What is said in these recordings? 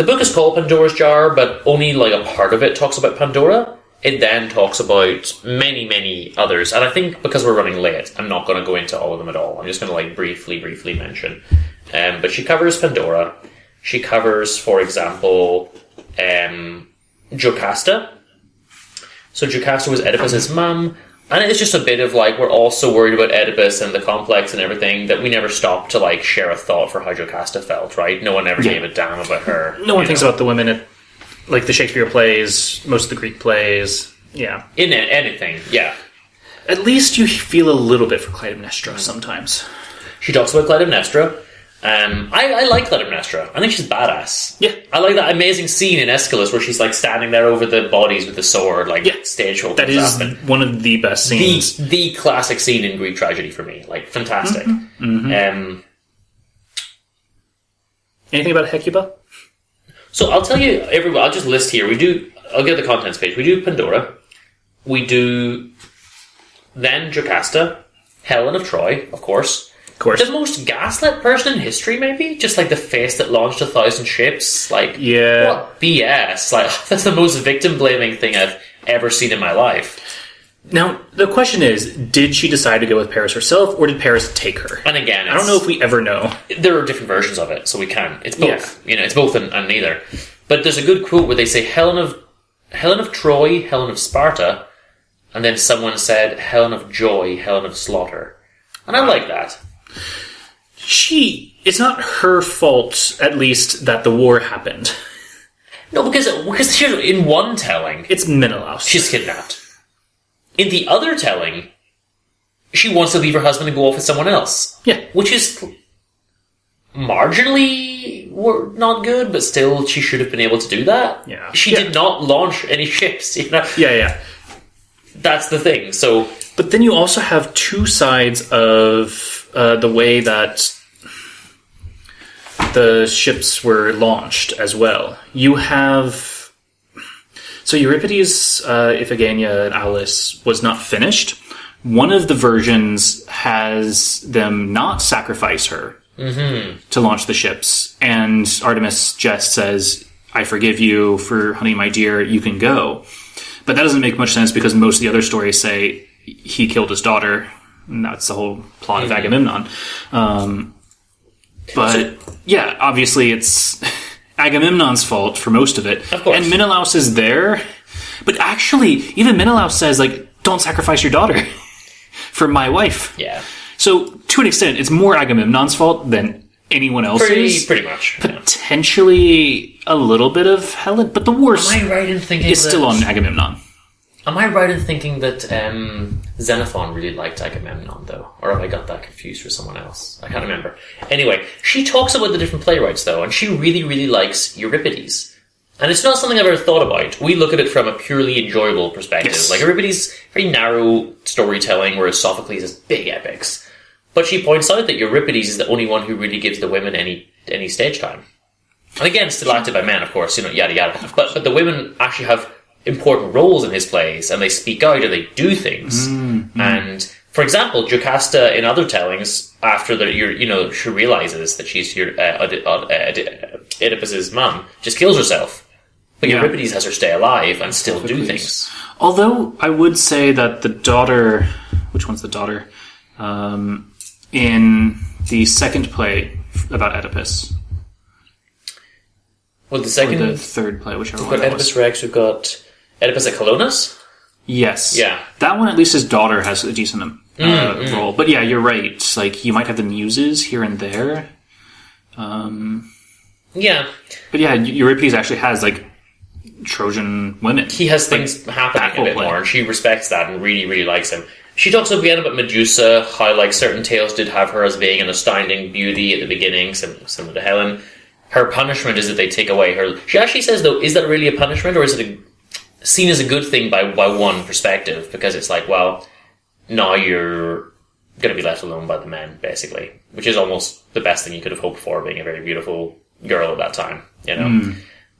the book is called Pandora's Jar, but only like a part of it talks about Pandora. It then talks about many, many others. And I think because we're running late, I'm not going to go into all of them at all. I'm just going to like briefly mention. But she covers Pandora. She covers, for example, Jocasta. So Jocasta was Oedipus's mum. And it's just a bit of like, we're all so worried about Oedipus and the complex and everything that we never stopped to like share a thought for how Jocasta felt, right? No one ever gave a damn about her. No one thinks about the women at, like, the Shakespeare plays, most of the Greek plays. Yeah. In anything, yeah. At least you feel a little bit for Clytemnestra sometimes. She talks about Clytemnestra. I like Clytemnestra. I think she's badass. Yeah. I like that amazing scene in Aeschylus where she's like standing there over the bodies with the sword, like stage opens. That is one of the best scenes. The classic scene in Greek tragedy for me. Like, fantastic. Anything about Hecuba? So I'll tell you, I'll just list here. I'll get the contents page. We do Pandora. We do then Jocasta, Helen of Troy, of course. The most gaslit person in history, maybe? Just like the face that launched 1,000 ships. Like, what BS? Like, that's the most victim-blaming thing I've ever seen in my life. Now, the question is, did she decide to go with Paris herself, or did Paris take her? And again, I don't know if we ever know. There are different versions of it, so we can. It's both. Yeah. It's both and neither. But there's a good quote where they say Helen of Troy, Helen of Sparta, and then someone said Helen of Joy, Helen of Slaughter. And I like that. It's not her fault, at least, that the war happened. No, because in one telling, it's Menelaus. She's kidnapped. In the other telling, she wants to leave her husband and go off with someone else. Yeah. Which is marginally not good, but still, she should have been able to do that. Yeah. She did not launch any ships. Yeah. That's the thing, so... But then you also have two sides of the way that the ships were launched as well. You have... So Euripides, Iphigenia, and Aulis was not finished. One of the versions has them not sacrifice her to launch the ships. And Artemis just says, I forgive you for, honey, my dear, you can go. But that doesn't make much sense because most of the other stories say he killed his daughter. And that's the whole plot of Agamemnon. Yeah, obviously it's Agamemnon's fault for most of it. Of course. And Menelaus is there. But actually, even Menelaus says, like, don't sacrifice your daughter for my wife. Yeah. So, to an extent, it's more Agamemnon's fault than anyone else's. Pretty much. Potentially a little bit of Helen, but the worst is still on Agamemnon. Am I right in thinking that Xenophon really liked Agamemnon, though? Or have I got that confused with someone else? I can't remember. Anyway, she talks about the different playwrights, though, and she really, really likes Euripides. And it's not something I've ever thought about. We look at it from a purely enjoyable perspective. Yes. Like, Euripides, very narrow storytelling, whereas Sophocles is big epics. But she points out that Euripides is the only one who really gives the women any stage time. And again, still acted by men, of course, yada yada. But the women actually have important roles in his plays, and they speak out and they do things. And, for example, Jocasta in other tellings, after she realizes that she's Oedipus's mum, just kills herself. But Euripides has her stay alive and still do things. Although I would say that the daughter, which one's the daughter? In the second play about Oedipus. Well, the second, or the third play, whichever one. We've got Oedipus Rex. We've got Oedipus at Colonus. Yes. Yeah. That one, at least his daughter has a decent role. But yeah, you're right. Like, you might have the muses here and there. Yeah. But yeah, Euripides actually has, like, Trojan women. He has things happening a bit more, and she respects that and really, really likes him. She talks again about Medusa, how, like, certain tales did have her as being an astounding beauty at the beginning, similar to Helen. Her punishment is that they take away her... She actually says, though, is that really a punishment, or is it seen as a good thing by one perspective? Because it's like, well, now you're going to be left alone by the men, basically. Which is almost the best thing you could have hoped for, being a very beautiful girl at that time,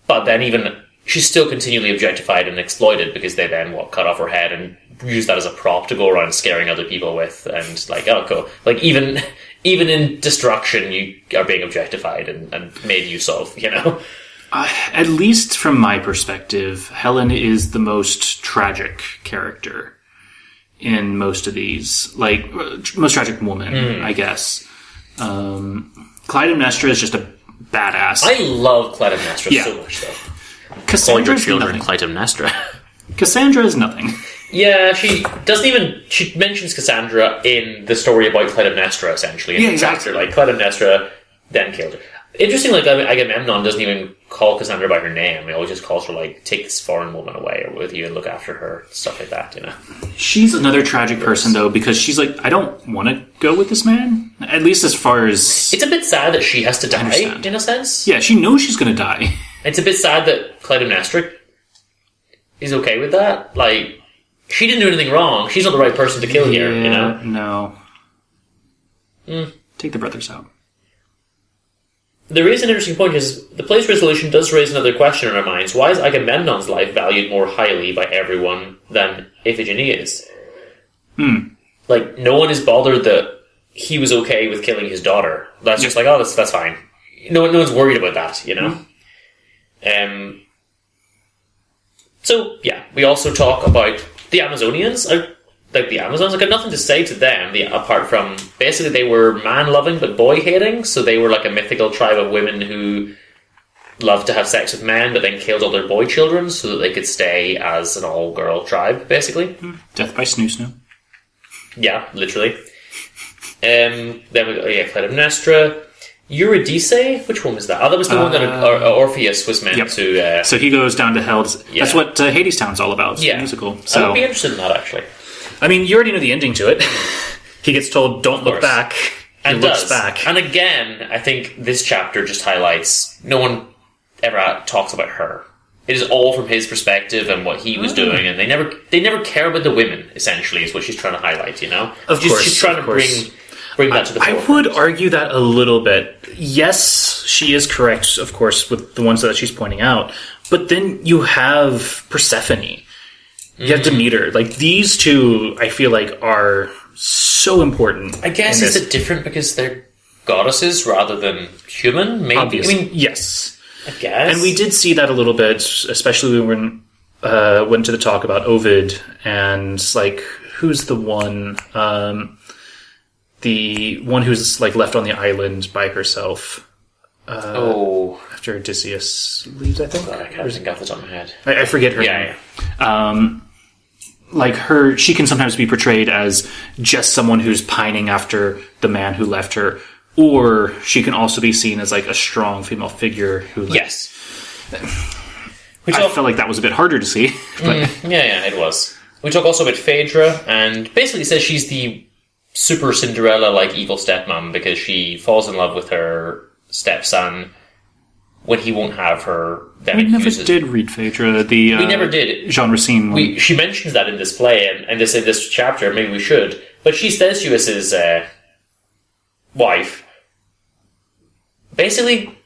But then even... She's still continually objectified and exploited because they then, cut off her head and use that as a prop to go around scaring other people with. And, like, oh, cool. Like, even in destruction, you are being objectified and made use of, At least from my perspective, Helen is the most tragic character in most of these. Like, most tragic woman, I guess. Clytemnestra is just a badass. I love Clytemnestra so much, though. Cassandra Call your children Clytemnestra. Cassandra is nothing. Yeah, she mentions Cassandra in the story about Clytemnestra, essentially. In exactly. Like, Clytemnestra then killed her. Interesting, like, Agamemnon doesn't even call Cassandra by her name. He always just calls her, like, take this foreign woman away or with you and look after her, stuff like that, you know? She's another tragic person, though, because she's like, I don't want to go with this man. At least as far as... It's a bit sad that she has to die, in a sense. Yeah, she knows she's going to die. It's a bit sad that Clytemnestra is okay with that. Like, she didn't do anything wrong. She's not the right person to kill here, you know? No. Take the brothers out. There is an interesting point, because the play's resolution does raise another question in our minds. Why is Agamemnon's life valued more highly by everyone than Iphigenia's? Like, no one is bothered that he was okay with killing his daughter. That's just like, oh, that's fine. No one's worried about that, you know? So, yeah, we also talk about the Amazonians. Like, the Amazons, I got nothing to say to them, apart from, basically, they were man-loving but boy-hating, so they were like a mythical tribe of women who loved to have sex with men, but then killed all their boy children so that they could stay as an all-girl tribe, basically. Death by snoo-snoo. Yeah, literally. Then we got, Clytemnestra. Eurydice? Which one was that? Oh, that was the one that Orpheus was meant to... So he goes down to hell. That's what Hadestown's all about. It's a musical. So. I would be interested in that, actually. I mean, you already know the ending to it. He gets told, don't look back. And looks back. And again, I think this chapter just highlights no one ever talks about her. It is all from his perspective and what he was doing, and they never care about the women, essentially, is what she's trying to highlight, you know? Of course. She's trying to bring that to the forefront. I would argue that a little bit. Yes, she is correct, of course, with the ones that she's pointing out. But then you have Persephone. You have Demeter. Like, these two, I feel like, are so important. I guess is it different because they're goddesses rather than human? Maybe. Obviously. I mean, yes. I guess. And we did see that a little bit, especially when we went to the talk about Ovid and, like, who's the one? The one who's, like, left on the island by herself. After Odysseus leaves, I think. God, I can't think off the top of my head. I forget her name. Yeah. Like her, she can sometimes be portrayed as just someone who's pining after the man who left her, or she can also be seen as like a strong female figure who. Like, yes. I felt like that was a bit harder to see. But. Yeah, it was. We talk also about Phaedra, and basically says she's the super Cinderella like evil stepmom because she falls in love with her stepson when he won't have her. We never did read Phaedra. We never did. Jean Racine one. She mentions that in this play, and this in this chapter. Maybe we should. But she says she was his wife. Basically,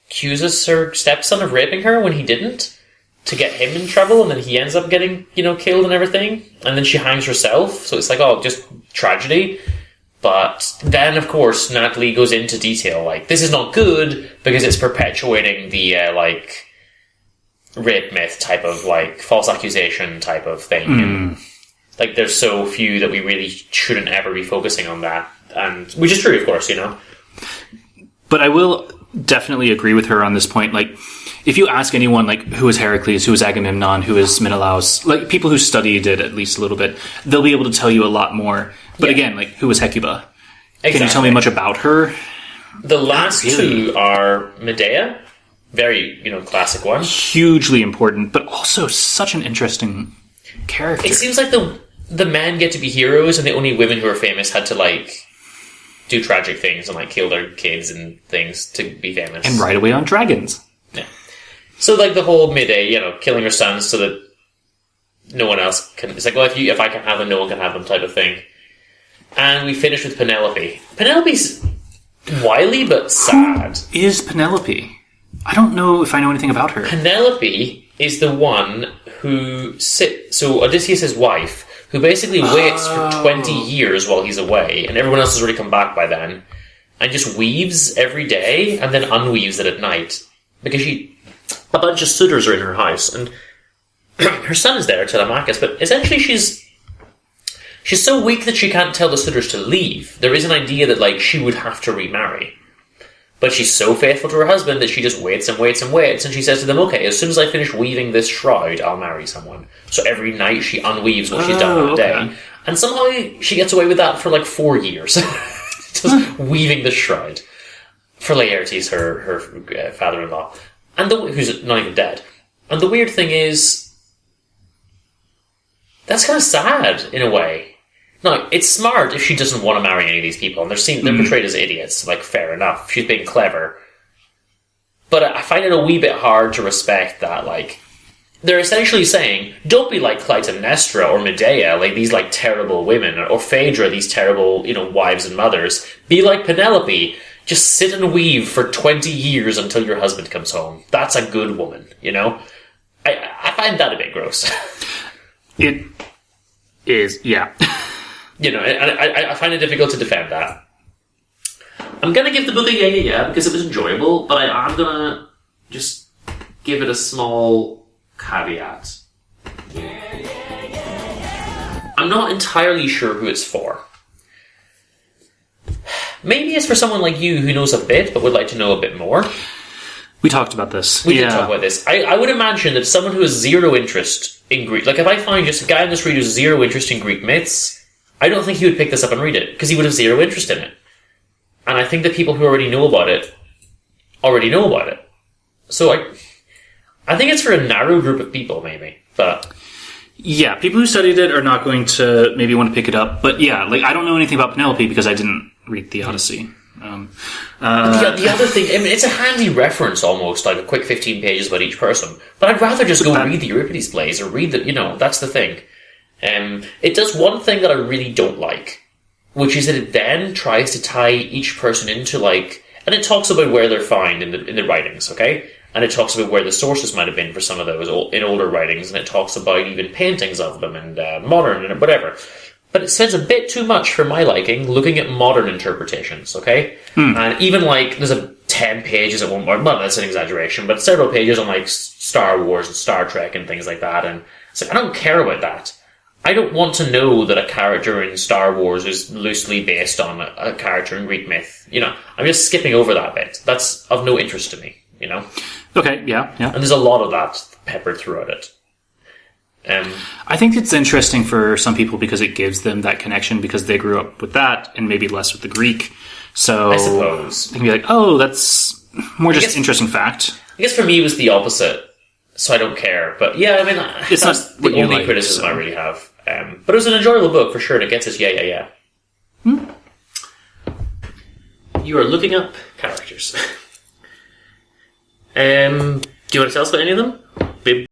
accuses her stepson of raping her when he didn't, to get him in trouble, and then he ends up getting killed and everything. And then she hangs herself. So it's like, oh, just tragedy. But then, of course, Natalie goes into detail, like, this is not good because it's perpetuating the, rape myth type of, like, false accusation type of thing. And, like, there's so few that we really shouldn't ever be focusing on that. And, which is true, of course, But I will definitely agree with her on this point. Like, if you ask anyone, like, who is Heracles, who is Agamemnon, who is Menelaus, like, people who studied it at least a little bit, they'll be able to tell you a lot more. But again, like, who is Hecuba? Exactly. Can you tell me much about her? The last two are Medea. Very, classic one. Hugely important, but also such an interesting character. It seems like the men get to be heroes, and the only women who are famous had to, like, do tragic things and, like, kill their kids and things to be famous. And ride away on dragons. Yeah. So, like, the whole Medea, killing her sons so that no one else can... It's like, well, if I can have them, no one can have them type of thing. And we finish with Penelope. Penelope's wily but sad. Who is Penelope? I don't know if I know anything about her. Penelope is the one who so Odysseus' wife, who basically waits for 20 years while he's away, and everyone else has already come back by then. and just weaves every day and then unweaves it at night. Because a bunch of suitors are in her house, and her son is there, Telemachus, but essentially she's so weak that she can't tell the suitors to leave. There is an idea that, like, she would have to remarry. But she's so faithful to her husband that she just waits and waits and waits, and she says to them, okay, as soon as I finish weaving this shroud, I'll marry someone. So every night she unweaves what she's done that day. And somehow she gets away with that for like 4 years. Just weaving the shroud. For Laertes, her father-in-law. And who's not even dead. And the weird thing is, that's kind of sad, in a way. Now, it's smart if she doesn't want to marry any of these people, and they're portrayed as idiots, like, fair enough. She's being clever. But I find it a wee bit hard to respect that, like, they're essentially saying, don't be like Clytemnestra or Medea, like these, like, terrible women, or Phaedra, these terrible, wives and mothers. Be like Penelope. Just sit and weave for 20 years until your husband comes home. That's a good woman, I find that a bit gross. It is, yeah. I find it difficult to defend that. I'm going to give the book a yeah, because it was enjoyable, but I am going to just give it a small caveat. I'm not entirely sure who it's for. Maybe it's for someone like you who knows a bit, but would like to know a bit more. We talked about this. We did talk about this. I would imagine that someone who has zero interest in Greek, like if I find just a guy in the street who has zero interest in Greek myths, I don't think he would pick this up and read it, because he would have zero interest in it. And I think that people who already know about it. So I think it's for a narrow group of people, maybe. But yeah, people who studied it are not going to maybe want to pick it up. But yeah, like I don't know anything about Penelope because I didn't read the Odyssey. The other thing, I mean, it's a handy reference almost, like a quick 15 pages about each person. But I'd rather just go read the Euripides plays or read the, that's the thing. It does one thing that I really don't like, which is that it then tries to tie each person into, like, and it talks about where they're found in the writings, okay? And it talks about where the sources might have been for some of those in older writings, and it talks about even paintings of them and modern and whatever. But it spends a bit too much for my liking looking at modern interpretations, okay? And even, like, there's 10 pages at one point, well, that's an exaggeration, but several pages on, like, Star Wars and Star Trek and things like that, and it's like, I don't care about that. I don't want to know that a character in Star Wars is loosely based on a character in Greek myth. I'm just skipping over that bit. That's of no interest to me, Okay, yeah. And there's a lot of that peppered throughout it. I think it's interesting for some people because it gives them that connection because they grew up with that and maybe less with the Greek. So I suppose they can be like, oh, that's more just interesting fact. I guess for me it was the opposite, so I don't care. But yeah, I mean, it's not the only criticism I really have. But it was an enjoyable book for sure, and it gets its yeah. You are looking up characters. Do you want to tell us about any of them?